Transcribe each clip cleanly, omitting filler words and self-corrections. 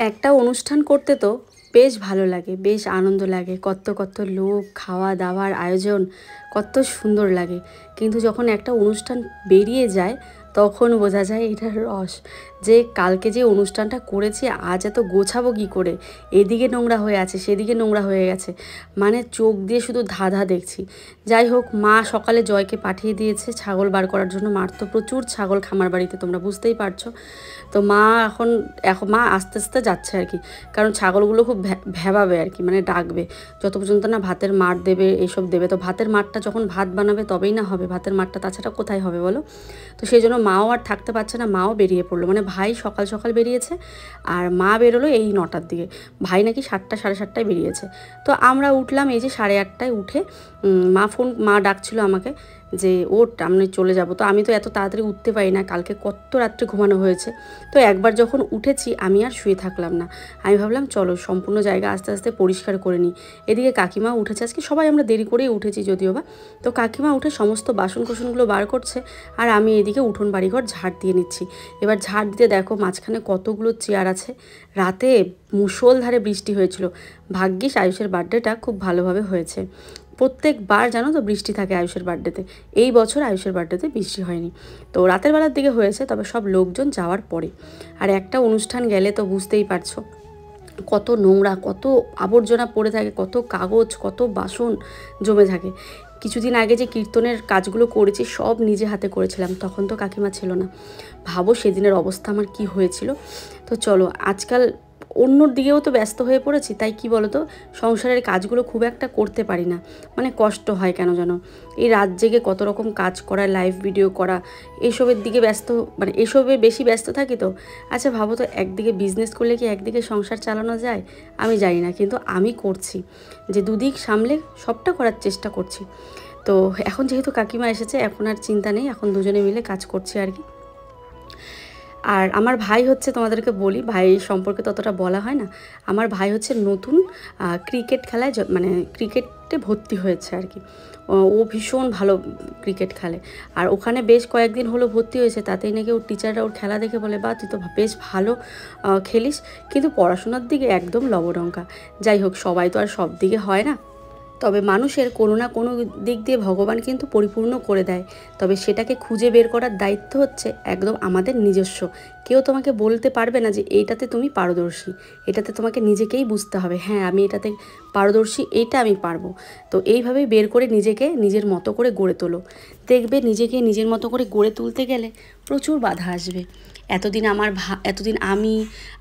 একটা অনুষ্ঠান করতে তো বেশ ভালো লাগে, বেশ আনন্দ লাগে, কত কত লোক, খাওয়া দাওয়ার আয়োজন কত সুন্দর লাগে। কিন্তু যখন একটা অনুষ্ঠান বেরিয়ে যায় তখন বোঝা যায় এটার রস, যে কালকে যে অনুষ্ঠানটা করেছি আজ এত গোছাবো কী করে, এদিকে নোংরা হয়ে আছে সেদিকে নোংরা হয়ে গেছে, মানে চোখ দিয়ে শুধু ধাঁধা দেখছি। যাই হোক, মা সকালে জয়কে পাঠিয়ে দিয়েছে ছাগল বার করার জন্য। মার তো প্রচুর ছাগল খামার বাড়িতে, তোমরা বুঝতেই পারছো। তো মা এখন এখন মা আস্তে আস্তে যাচ্ছে আর কি, কারণ ছাগলগুলো খুব ভ্যাবাবে আর কি, মানে ডাকবে যত পর্যন্ত না ভাতের মাঠ দেবে, এইসব দেবে। তো ভাতের মাঠটা যখন ভাত বানাবে তবেই না হবে, ভাতের মাঠটা তাছাড়া কোথায় হবে বলো। তো সেই জন্য মাও আর থাকতে পারছে না, মাও বেরিয়ে পড়লো, মানে ভাই সকাল সকাল বেরিয়েছে আর মা বেরোলো এই 9টার দিকে। ভাই নাকি 7টা সাড়ে 7টায় বেরিয়েছে। তো আমরা উঠলাম এই যে 8:30টায় উঠে। মা ডাকছিল আমাকে যে ওঠ, আমি চলে যাব। তো আমি তো এত তাড়াতাড়ি উঠতে পারি না, কালকে কত রাত্রে ঘুমানো হয়েছে। তো একবার যখন উঠেছি আমি আর শুয়ে থাকলাম না, আমি ভাবলাম চলো সম্পূর্ণ জায়গা আস্তে আস্তে পরিষ্কার করে নিই। এদিকে কাকিমা উঠেছে, আজকে সবাই আমরা দেরি করেই উঠেছি যদিও বা। তো কাকিমা উঠে সমস্ত বাসন কোসনগুলো বার করছে আর আমি এদিকে উঠোন বাড়িঘর ঝাড় দিয়ে নিচ্ছি। এবার ঝাড় দিতে দেখো মাঝখানে কতগুলো চেয়ার আছে। রাতে মুষলধারে বৃষ্টি হয়েছিল, ভাগ্যিস আয়ুষের বার্থডেটা খুব ভালোভাবে হয়েছে। প্রত্যেকবার জানো তো বৃষ্টি থাকে আয়ুষের বার্থডেতে, এই বছর আয়ুষের বার্থডেতে বৃষ্টি হয়নি। তো রাতের বেলার দিকে হয়েছে, তবে সব লোকজন যাওয়ার পরে। আর একটা অনুষ্ঠান গেলে তো বুঝতেই পারছো কত নোংরা, কত আবর্জনা পড়ে থাকে, কত কাগজ, কত বাসন জমে থাকে। কিছুদিন আগে যে কীর্তনের কাজগুলো করেছি সব নিজে হাতে করেছিলাম, তখন তো কাকিমা ছিল না। ভাবো সেদিনের অবস্থা আমার কি হয়েছিল। তো চলো, আজকাল অন্যর দিকেও তো ব্যস্ত হয়ে পড়েছি, তাই কি বলো তো, সংসারের কাজগুলো খুব একটা করতে পারি না, মানে কষ্ট হয় কেন যেন। এই রাত জেগে কত রকম কাজ করা, লাইভ ভিডিও করা, এসবের দিকে ব্যস্ত, মানে এসবে বেশি ব্যস্ত থাকি তো। আচ্ছা ভাবো তো, একদিকে বিজনেস করলে কি একদিকে সংসার চালানো যায়? আমি জানি না, কিন্তু আমি করছি, যে দুদিক সামলে সবটা করার চেষ্টা করছি। তো এখন যেহেতু কাকিমা এসেছে এখন আর চিন্তা নেই, এখন দুজনে মিলে কাজ করছি আর কি। আর আমার ভাই হচ্ছে, তোমাদেরকে বলি, ভাই সম্পর্কে ততটা বলা হয় না। আমার ভাই হচ্ছে নতুন ক্রিকেট খেলায়, মানে ক্রিকেটে ভর্তি হয়েছে আর কি। ও ভীষণ ভালো ক্রিকেট খেলে, আর ওখানে বেশ কয়েকদিন হলো ভর্তি হয়েছে। তাতেই নাকি ওর টিচাররা ওর খেলা দেখে বলে, বা তুই তো বেশ ভালো খেলিস, কিন্তু পড়াশোনার দিকে একদম লবডঙ্কা। যাই হোক, সবাই তো আর সব দিকে হয় না, তবে মানুষের কোনো না কোনো দিক দিয়ে ভগবান কিন্তু পরিপূর্ণ করে দেয়। তবে সেটাকে খুঁজে বের করার দায়িত্ব হচ্ছে একদম আমাদের নিজস্ব। কেউ তোমাকে বলতে পারবে না যে এইটাতে তুমি পারদর্শী, এটাতে তোমাকে নিজেকেই বুঝতে হবে, হ্যাঁ আমি এটাতে পারদর্শী, এইটা আমি পারবো। তো এইভাবেই বের করে নিজেকে নিজের মতো করে গড়ে তোলো। দেখবে নিজেকে নিজের মতো করে গড়ে তুলতে গেলে প্রচুর বাধা আসবে। এতদিন আমি,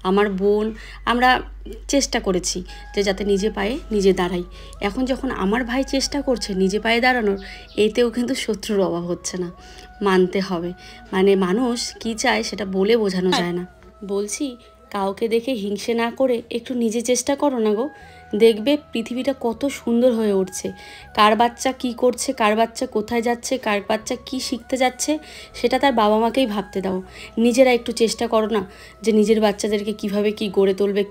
আমার বোন, আমরা চেষ্টা করেছি যে যাতে নিজে পায়ে নিজে দাঁড়াই। এখন যখন আমার ভাই চেষ্টা করছে নিজে পায়ে দাঁড়ানোর, এতেও কিন্তু শত্রুর অভাব হচ্ছে না, মানতে হবে। মানে মানুষ কি চায় সেটা বলে বোঝানো যায় না। বলছি, কাউকে দেখে হিংসে না করে একটু নিজে চেষ্টা করো না গো, দেখবে পৃথিবীটা কত সুন্দর হয়ে উঠছে। কার বাচ্চা কি করছে, কার বাচ্চা কোথায় যাচ্ছে, কার বাচ্চা কি শিখতে যাচ্ছে, সেটা তার বাবা মাকেই ভাবতে দাও। নিজেরা একটু চেষ্টা করো না যে নিজের বাচ্চাদেরকে কিভাবে কি গড়ে তুলবে,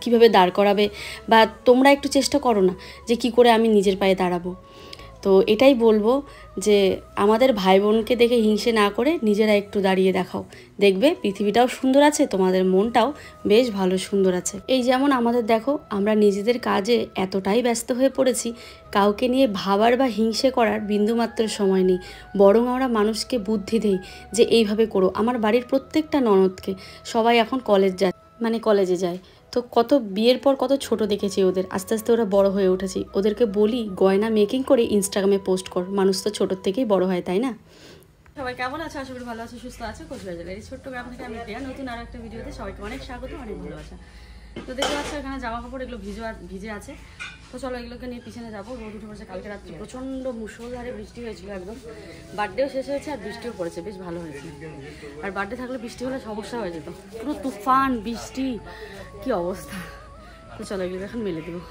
কিভাবে দাঁড় করাবে, বা তোমরা একটু চেষ্টা করো না যে কি করে আমি নিজের পায়ে দাঁড়াবো। তো এটাই বলবো যে আমাদের ভাই বোনকে দেখে হিংসে না করে নিজেরা একটু দাঁড়িয়ে দেখাও, দেখবে পৃথিবীটাও সুন্দর আছে, তোমাদের মনটাও বেশ ভালো সুন্দর আছে। এই যেমন আমাদের দেখো, আমরা নিজেদের কাজে এতটাই ব্যস্ত হয়ে পড়েছি, কাউকে নিয়ে ভাবার বা হিংসে করার বিন্দুমাত্র সময় নেই। বরং আমরা মানুষকে বুদ্ধি দেই যে এইভাবে করো। আমার বাড়ির প্রত্যেকটা ননদকে সবাই এখন কলেজে যায়। তো কত বিয়ের পর কত ছোট দেখেছি ওদের, আস্তে আস্তে ওরা বড় হয়ে উঠেছি। ওদেরকে বলি গয়না মেকিং করে ইনস্টাগ্রামে পোস্ট কর, মানুষ তো ছোটোর থেকেই বড় হয়, তাই না? সবাই কেমন আছে? আশা করি ভালো আছে, সুস্থ আছে। কোচবিহার এই ছোট্ট গ্রাম থেকে আমি প্রিয়া, নতুন আরও একটা ভিডিওতে সবাইকে অনেক স্বাগত, অনেক ভালোবাসা। তো দেখতে পাচ্ছ এখানে জামা কাপড় এগুলো ভিজে আছে। তো চলো এগুলোকে নিয়ে পিছনে যাবো। রোদ উঠে পড়েছে, কালকে রাত্রে প্রচণ্ড মুষলধারে বৃষ্টি হয়েছিল একদম। বার্থডেও শেষ হয়েছে আর বৃষ্টিও পড়েছে, বেশ ভালো হয়েছে। আর বার্থডে থাকলে বৃষ্টি হলে সমস্যা হয়ে যেত, পুরো তুফান বৃষ্টি, কি অবস্থা। তো চলো এগুলো এখন মেলে দেবো।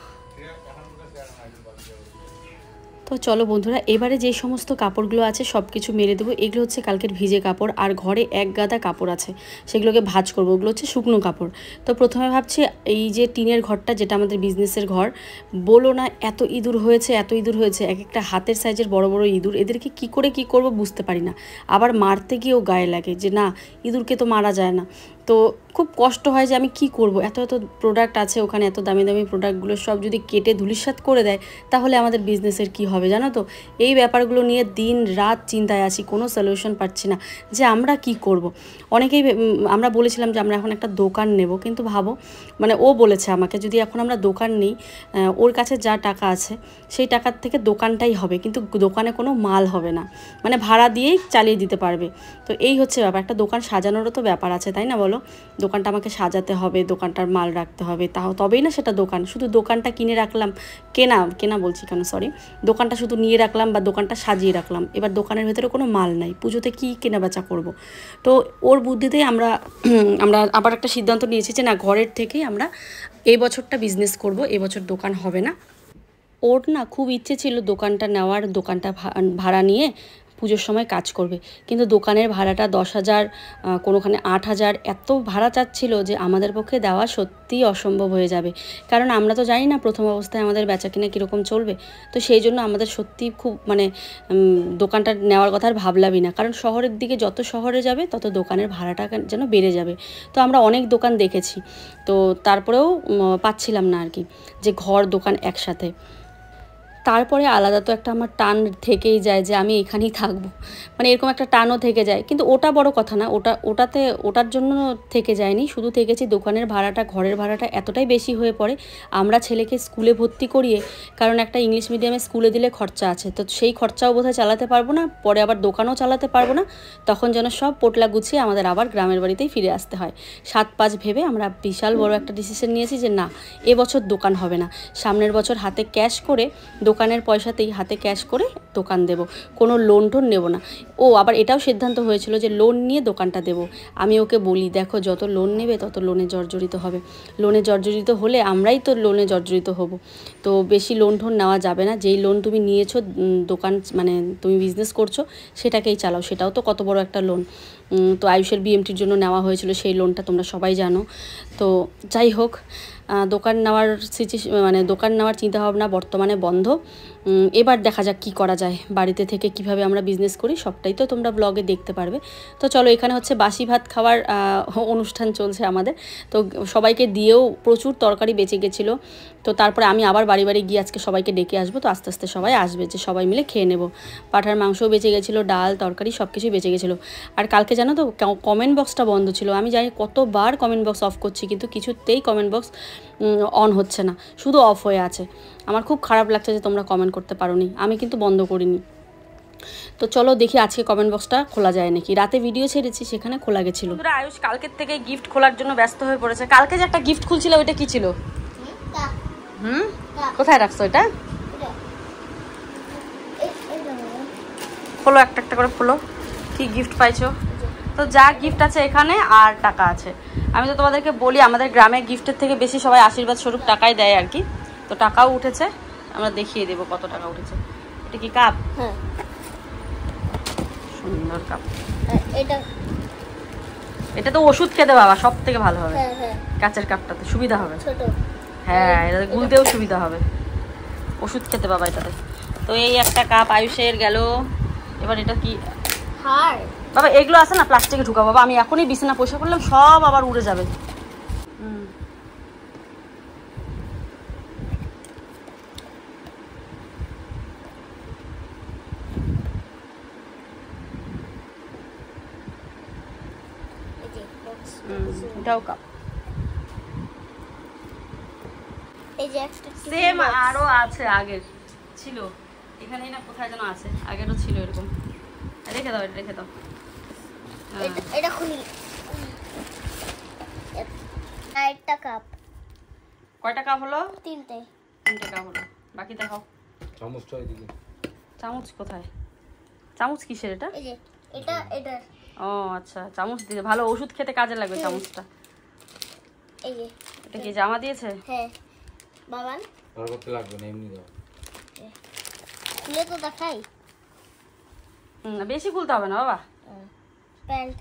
তো চলো বন্ধুরা, এবারে যে সমস্ত কাপড়গুলো আছে সব কিছু মেরে দেবো। এগুলো হচ্ছে কালকের ভিজে কাপড়, আর ঘরে এক গাদা কাপড় আছে, সেগুলোকে ভাঁজ করবো। ওগুলো হচ্ছে শুকনো কাপড়। তো প্রথমে ভাবছি এই যে টিনের ঘরটা, যেটা আমাদের বিজনেসের ঘর, বলো না এত ইঁদুর হয়েছে, এক একটা হাতের সাইজের বড় বড় ইঁদুর। এদেরকে কি করে কি করব বুঝতে পারি না। আবার মারতে গিয়েও গায়ে লাগে যে না, ইঁদুরকে তো মারা যায় না। তো খুব কষ্ট হয় যে আমি কি করব, এত এত প্রোডাক্ট আছে ওখানে, এত দামি দামি প্রোডাক্টগুলো সব যদি কেটে ধূলিসাৎ করে দেয় তাহলে আমাদের বিজনেসের কি হবে জানো তো। এই ব্যাপারগুলো নিয়ে দিন রাত চিন্তায় আছি, কোনো সলিউশন পাচ্ছি না যে আমরা কি করব। অনেকেই আমরা বলেছিলাম যে আমরা এখন একটা দোকান নেব, কিন্তু ভাবো মানে ও বলেছে আমাকে যদি এখন আমরা দোকান নিই, ওর কাছে যা টাকা আছে সেই টাকার থেকে দোকানটাই হবে, কিন্তু দোকানে কোনো মাল হবে না, মানে ভাড়া দিয়েই চালিয়ে দিতে পারবে। তো এই হচ্ছে ব্যাপার, একটা দোকান সাজানোরও তো ব্যাপার আছে তাই না বলো। দোকানটা আমাকে সাজাতে হবে, দোকানটার মাল রাখতে হবে, তবেই না সেটা দোকান। শুধু দোকানটা কিনে রাখলাম, কেনা বলছি কেন সরি, দোকানটা শুধু নিয়ে রাখলাম বা দোকানটা সাজিয়ে রাখলাম, এবার দোকানের ভেতরে কোনো মাল নাই, পুজোতে কী কেনা বেচা করবো। তো ওর বুদ্ধিতেই আমরা আবার একটা সিদ্ধান্ত নিয়েছি যে না, ঘরের থেকেই আমরা এই বছরটা বিজনেস করব, এবছর দোকান হবে না। ওর না খুব ইচ্ছে ছিল দোকানটা নেওয়ার, দোকানটা ভাড়া নিয়ে পুজোর সময় কাজ করবে, কিন্তু দোকানের ভাড়াটা 10,000, কোনোখানে 8,000, এত ভাড়া চাচ্ছিল যে আমাদের পক্ষে দেওয়া সত্যিই অসম্ভব হয়ে যাবে। কারণ আমরা তো জানি না প্রথম অবস্থায় আমাদের বেচাকেনা কীরকম চলবে। তো সেই জন্য আমাদের সত্যিই খুব মানে দোকানটা নেওয়ার কথা আর ভাবলামই না, কারণ শহরের দিকে যত শহরে যাবে তত দোকানের ভাড়াটা যেন বেড়ে যাবে। তো আমরা অনেক দোকান দেখেছি, তো তারপরেও পাচ্ছিলাম না আর কি যে ঘর দোকান একসাথে। তারপরে আলাদা তো একটা আমার টান থেকেই যায় যে আমি এখানেই থাকবো, মানে এরকম একটা টানও থেকে যায়। কিন্তু ওটা বড় কথা না, ওটার জন্য থেকে যায়নি, শুধু থেকেছি দোকানের ভাড়াটা, ঘরের ভাড়াটা এতটাই বেশি হয়ে পড়ে। আমরা ছেলেকে স্কুলে ভর্তি করিয়ে, কারণ একটা ইংলিশ মিডিয়ামে স্কুলে দিলে খরচা আছে, তো সেই খরচাও বোধহয় চালাতে পারবো না, পরে আবার দোকানও চালাতে পারবো না, তখন যেন সব পোটলা গুছিয়ে আমাদের আবার গ্রামের বাড়িতেই ফিরে আসতে হয়। 7-5 ভেবে আমরা বিশাল বড় একটা ডিসিশন নিয়েছি যে না, এবছর দোকান হবে না, সামনের বছর হাতে ক্যাশ করে, দোকানের পয়সাতেই হাতে ক্যাশ করে দোকান দেব, কোনো লোন টোন নেব না। ও আবার এটাও সিদ্ধান্ত হয়েছিল যে লোন নিয়ে দোকানটা দেব। আমি ওকে বলি দেখো, যত লোন নেবে তত লোনে জর্জরিত হবে, লোনে জর্জরিত হলে আমরাই তো লোনে জর্জরিত হব। তো বেশি লোন টোন নেওয়া যাবে না, যেই লোন তুমি নিয়েছো দোকান মানে তুমি বিজনেস করছো সেটাকেই চালাও, সেটাও তো কত বড় একটা লোন। তো আয়ুষের বিএমটির জন্য নেওয়া হয়েছিল সেই লোনটা, তোমরা সবাই জানো। তো যাই হোক, দোকান নেওয়ার চিন্তাভাবনা বর্তমানে বন্ধ। এবার দেখা যাক কী করা যায়, বাড়িতে থেকে কিভাবে আমরা বিজনেস করি সবটাই তো তোমরা ব্লগে দেখতে পারবে। তো চলো, এখানে হচ্ছে বাসি ভাত খাওয়ার অনুষ্ঠান চলছে আমাদের। তো সবাইকে দিয়েও প্রচুর তরকারি বেঁচে গেছিলো, তো তারপরে আমি আবার বাড়ি বাড়ি গিয়ে আজকে সবাইকে ডেকে আসবো। তো আস্তে আস্তে সবাই আসবে, যে সবাই মিলে খেয়ে নেব। পাঠার মাংসও বেঁচে গেছিলো, ডাল তরকারি সব কিছুই বেঁচে গেছিলো। আর কালকে জানো তো কমেন্ট বক্সটা বন্ধ ছিল, আমি জানি কতবার কমেন্ট বক্স অফ করছি কিন্তু কিছুতেই কমেন্ট বক্স অন হচ্ছে না, শুধু অফ হয়ে আছে। আমার খুব খারাপ লাগছে যে তোমরা কমেন্ট করতে পারোনি, আমি কিন্তু বন্ধ করিনি। তো চলো দেখি আজকে কমেন্ট বক্সটা খোলা যায় নাকি। রাতে ভিডিও ছেড়েছি, সেখানে খোলা গেছিল। আয়ুষ কালকের থেকে গিফট খোলার জন্য ব্যস্ত হয়ে পড়েছে। কালকে যে একটা গিফট খুলছিল ওইটা কি ছিল? কোথায় রাখছো এটা? খোলো, একটা একটা করে খোলো, কি গিফট পাইছো। তো যা গিফট আছে এখানে আর টাকা আছে। আমি তো তোমাদেরকে বলি আমাদের গ্রামে গিফটের থেকে বেশি সবাই আশীর্বাদ স্বরূপ টাকাই দেয় আর কি। তো টাকাও উঠেছে, আমরা দেখিয়ে দেবো কত টাকা উঠেছে। এটা কি কাপ? হ্যাঁ, সুন্দর কাপ। এটা তো ওষুধ খেতে বাবা সব থেকে ভালো হবে। কাঁচের কাপটাতে সুবিধা হবে। হ্যাঁ, এটাতে গুলতেও সুবিধা হবে, ওষুধ খেতে বাবা এটাতে। তো এই একটা কাপ আয়ুষের গেল। এবার এটা কি বাবা? এগুলো আছে না প্লাস্টিকে ঢুকা বাবা, আমি এখনই বিছানা পয়সা করলাম, সব আবার উড়ে যাবে। এটাও কাপ, সেম আরো আছে, আগের ছিল এখানেই না কোথায় যেন আছে, আগেরও ছিল এরকম। রেখে দাও, এটা রেখে দাও। এটা খুলি। একটা কাপ। কয়টা কাপ হলো? তিনটে কাপ হলো। বাকি দেখাও। চামচটা এদিকে। চামচ কোথায়? চামচ কিসের এটা? এই যে এটা। ও আচ্ছা, চামচ দিয়ে ভালো ওষুধ খেতে কাজে লাগবে চামচটা। এই যে এটা কি জামা দিয়েছে? হ্যাঁ বাবান, আর করতে লাগবে না, এমনি দাও। খুলে তো দেখাই। বেশি খুলতে হবে না বাবা। প্যান্ট।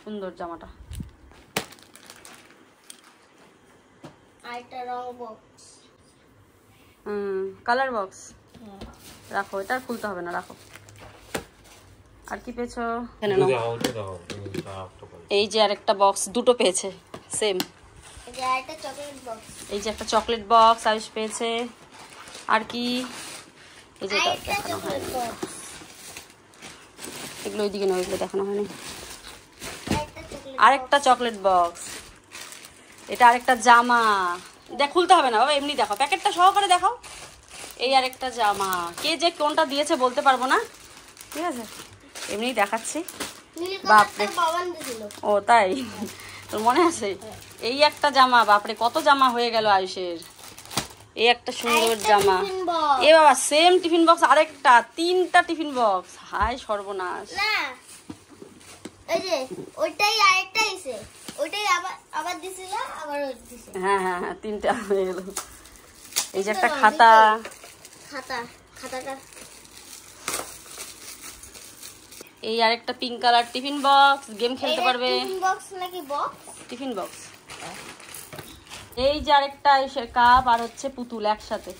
সুন্দর জামাটা। আরেকটা রং বক্স। Colour box. রাখো, এটা খুলতে হবে না, রাখো। আর কি পেয়েছো? এই যে আরেকটা বক্স, দুটো পেয়েছে সেম। এই যে একটা চকলেট বক্স আয়ুষ পেয়েছে। আর কি? এই যে দেখানো হয়নি, এগুলো ওইদিকে নয়, এগুলো দেখানো হয়নি। আরেকটা চকলেট বক্স, এটা আরেকটা জামা। দেখ, খুলতে হবে না বাবা, এমনি দেখো, প্যাকেটটা সহকারে দেখাও। এই আরেকটা জামা, কে যে কোনটা দিয়েছে বলতে পারবো না, ঠিক আছে, এমনি দেখাচ্ছি। বাপরে, ও তাই, তোর মনে আছে? এই একটা জামা, বাপরে কত জামা হয়ে গেল আয়ুষের। এই একটা সুন্দর জামা। এ বাবা, সেম টিফিন বক্স আরেকটা, 3টা টিফিন বক্স। হাই সর্বনাশ। হ্যাঁ হ্যাঁ হ্যাঁ, 3টা হয়ে গেল। এই যে একটা খাতা। এই আরেকটা pink colour tiffin box, game খেলতে পারবে। Tiffin box. এই যে আরেকটা এসের কাপ আর হচ্ছে পুতুল একসাথে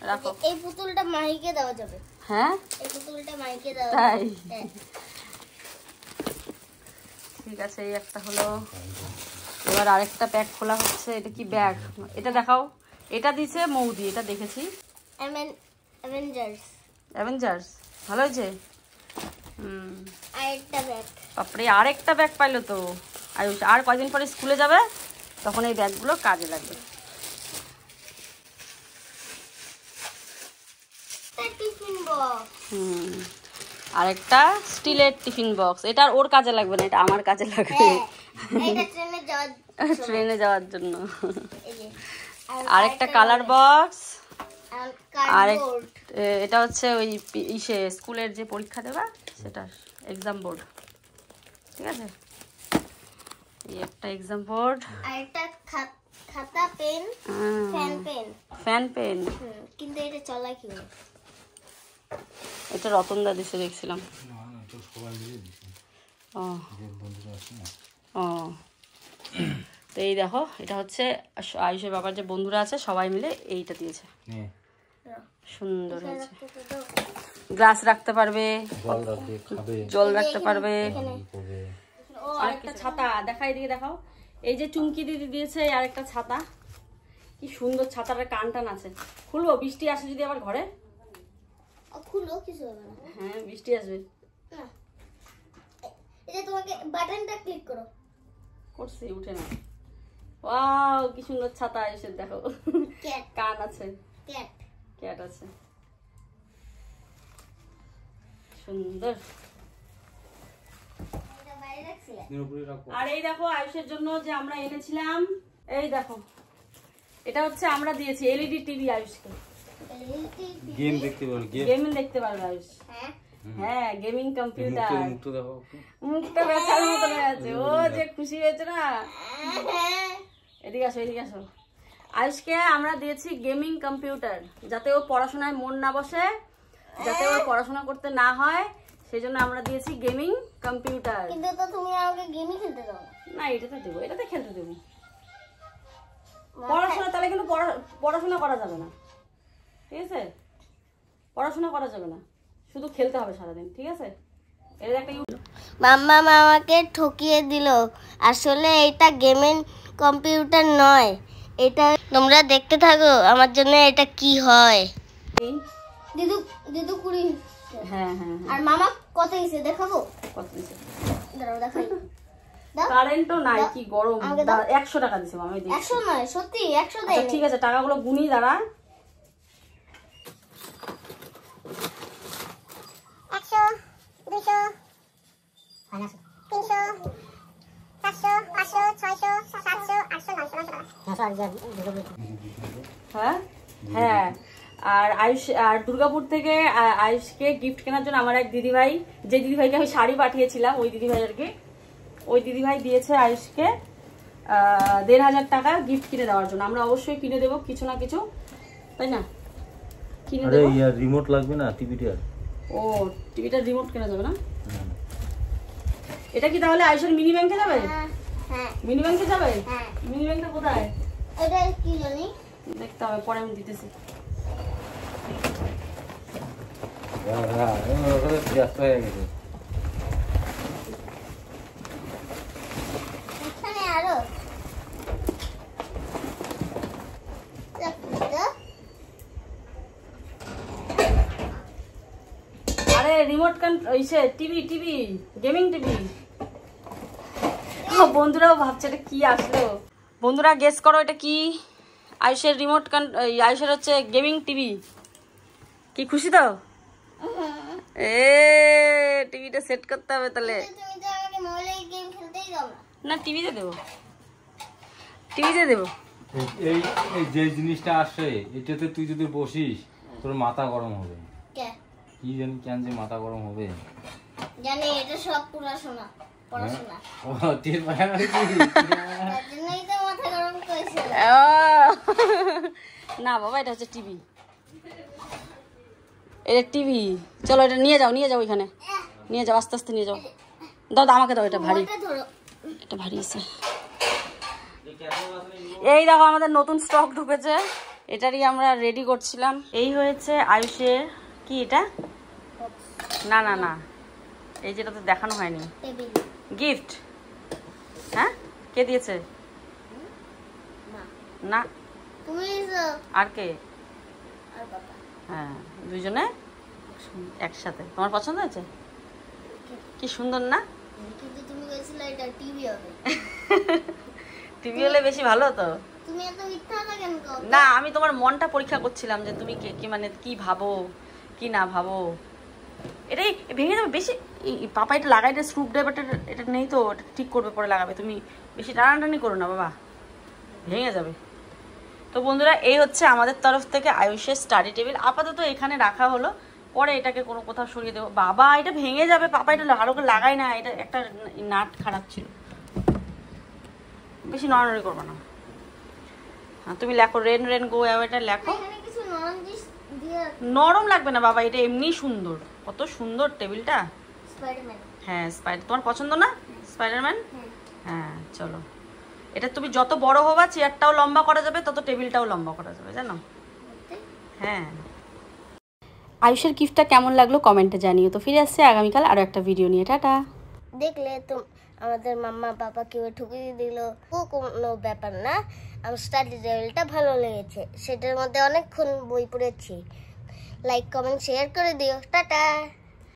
রাখো। এই পুতুলটা মাইকে দেওয়া যাবে। হ্যাঁ, এই পুতুলটা মাইকে দেওয়া তাই? যাবে। ঠিক আছে, এই একটা হলো। এবার আরেকটা প্যাক খোলা হচ্ছে। এটা কি ব্যাগ? এটা দেখাও। এটা দিছে মৌদি, এটা দেখেছি। অ্যাভেঞ্জার্স ভালো হয়েছে। আরেকটা ব্যাগ। বাপরে, আরেকটা ব্যাগ পাইলো তো আয়ুষ। আর কয়দিন পরে স্কুলে যাবে, তখন এই ব্যাগগুলো কাজে লাগবে। আরেকটা স্টিলের টিফিন বক্স। এটা ওর কাজে লাগবে না, এটা আমার কাজে লাগবে, ট্রেনে যাওয়ার জন্য। আরেকটা কালার বক্স। আরেক এটা হচ্ছে ওই ইসে স্কুলের যে পরীক্ষা দেবা সেটা, এক্সাম বোর্ড, ঠিক আছে। এই একটা এক্সাম বোর্ড। আরেকটা খাতা, পেন, ফ্যান পেন। কিন্তু এটা চলায় কিভাবে? এটা রতনদা দিছে দেখছিলাম। ও ও, তো এই দেখো, এটা হচ্ছে আয়ুষের বাবার যে বন্ধুরা আছে সবাই মিলে এইটা দিয়েছে। সুন্দর হয়েছে। গ্লাস রাখতে পারবে, জল রাখতে পারবে। আরেকটা ছাতা দেখাই, দিকে দেখাও। এই যে চুমকি দিদি দিয়েছে আরেকটা ছাতা। কি সুন্দর ছাতাটার কান টান আছে। খুলবো? বৃষ্টি আসে যদি আবার ঘরে। খুলো, কিছু হবে না। হ্যাঁ, বৃষ্টি আসবে। এই যে তোমাকে বাটনটা ক্লিক করো। করছি, উঠে না। ওয়াও, কি সুন্দর ছাতা এসে দেখো। কান আছে, ক্যাট আছে, সুন্দর। আর এই দেখো আয়ুষের জন্য যে আমরা এনেছিলাম, এই দেখো, এটা হচ্ছে আমরা দিয়েছি এলইডি টিভি আয়ুষকে। গেম দেখতে পারবে, গেমিং দেখতে পারবে আয়ুষ। হ্যাঁ, গেমিং কম্পিউটার। মুখটা ব্যথার মতো হয়ে আছে, ও যে খুশি হয়েছে না। এদিকে আসো, এদিকে আসো। আয়ুষকে আমরা দিয়েছি গেমিং কম্পিউটার, যাতে ও পড়াশোনায় মন না বসে, যাতে ও পড়াশোনা করতে না হয়, সেই জন্য আমরা দিয়েছি গেমিং কম্পিউটার। কিন্তু তো তুমি আমাকে গেমই খেলতে দাও না। এটাতে দেবো, এটাতে খেলতে দেবো। পড়াশোনা তাহলে কিন্তু পড়াশোনা করা যাবে না, ঠিক আছে? পড়াশোনা করা যাবে না, শুধু খেলতে হবে সারাদিন, ঠিক আছে? এর একটা মাম্মা আমাকে ঠকিয়ে দিল। আসলে এটা গেমিং কম্পিউটার নয়, এটা তোমরা দেখতে থাকো আমার জন্য এটা কি হয়। দিদু কুড়ি। হ্যাঁ হ্যাঁ। আর মামা কত দিছে দেখাবো? কত দিছে? দাঁড়াও দেখাই। কারেন্টও নাই, কি গরম। 100 টাকা দিছে মামা। 100 নয়, সত্যি 100 দেয়। ঠিক আছে, টাকাগুলো গুনি দাঁড়া। 100, 200, 300, 400, 500, 600, 700, 800, 900, 900। হ্যাঁ হ্যাঁ। আর আয়ুষ, আর দুর্গাপুর থেকে আয়ুষকে গিফট কেনার জন্য আমার এক দিদিভাই, যে দিদিভাইকে আমি শাড়ি পাঠিয়েছিলাম, ওই দিদিভাই আর কি, ওই দিদিভাই দিয়েছে আয়ুষকে 1500 টাকা গিফট কিনে দেওয়ার জন্য। আমরা অবশ্যই কিনে দেবো কিছু না কিছু, তাই না? কিনে দেবো। রিমোট লাগবে না টিভিটার? ও, টিভিটার রিমোট কেনা যাবে না? এটা কি তাহলে আয়ুষের মিনি ব্যাংকে যাবে? হ্যাঁ। মিনি ব্যাংকে যাবে? হ্যাঁ। মিনি ব্যাংকটা কোথায়? এটা কি জানি, দেখতে হবে, পরে আমি দিতেছি। রিমোট ইসে টিভি গেমিং টিভি। বন্ধুরাও ভাবছে এটা কি আসলো। বন্ধুরা গেস করো এটা কি? আয়ুষের আয়ুষের হচ্ছে গেমিং টিভি। কি খুশি তো? টিভিটা সেট করতে হবে তাহলে। না টিভিতে দেবো। এই যে জিনিসটা আসে এটাতে তুই যদি বসিস তোর মাথা গরম হবে। কি জানি কেন যে মাথা গরম হবে জানি, এটা সব পড়াশোনা। ও টের পায় না কি? তার জন্যই তো মাথা গরম করেছে। না বাবা এটা হচ্ছে টিভি। এটা টিভি। চলো এটা নিয়ে যাও এখানে নিয়ে যাও, আস্তে আস্তে নিয়ে যাও। দাও আমাকে দাও, এটা ভারী, এটা ভারী আছে। এই দেখো আমাদের নতুন স্টক ঢুকেছে, এটারই আমরা রেডি করছিলাম। এই হয়েছে আয়ুষের কি এটা? না এই যেটা তো দেখানো হয়নি, গিফট। হ্যাঁ কে দিয়েছে? না আর কে? হ্যাঁ দুইজনে একসাথে। তোমার পছন্দ হয়েছে? কি সুন্দর না? কিন্তু তুমি বলেছিলে এটা টিভি হবে। টিভি হলে বেশি ভালো তো। তুমি এত মিথ্যা কথা কেন কও? না আমি তোমার মনটা পরীক্ষা করছিলাম যে তুমি কি মানে কি ভাবো কি না ভাবো। এটাই ভেঙে যাবে বেশি। পাপা এটা লাগাইতে স্ক্রু ড্রাইভারটা এটা নেই তো, এটা ঠিক করবে পরে লাগাবে। তুমি বেশি টানাটানি করো না বাবা, ভেঙে যাবে। তো বন্ধুরা এই হচ্ছে আমাদের তরফ থেকে আয়ুষের স্টাডি টেবিল। আপাতত এখানে রাখা হলো, পরে এটাকে কোনো কোথাও সরিয়ে দেবো। বাবা এটা ভেঙে যাবে, পাপা এটা আরো লাগাই না, এটা একটা নাট খারাপ ছিল। বেশি নড়ানড়ি করবো না। হ্যাঁ তুমি লেখো রেন গো এটা লেখো। নরম লাগবে না বাবা, এটা এমনি সুন্দর। কত সুন্দর টেবিলটা। হ্যাঁ তোমার পছন্দ না স্পাইডারম্যান? হ্যাঁ চলো, এটা তুমি যত বড় হবা চেয়ারটাও লম্বা করা যাবে, তত টেবিলটাও লম্বা করা যাবে, জানো? হ্যাঁ। আয়ুষের গিফটটা কেমন লাগলো কমেন্টে জানিও। তো ফিরে আসছে আগামীকাল আরো একটা ভিডিও নিয়ে। টাটা। দেখলে তো আমাদের মাম্মা পাপা কেউ ঠকিয়ে দিল, ও কোনো ব্যাপার না। আমার স্টাডি টেবিলটা ভালো লেগেছে, সেটার মধ্যে অনেকক্ষণ বই পড়েছি। লাইক কমেন্ট শেয়ার করে দিও। টাটা।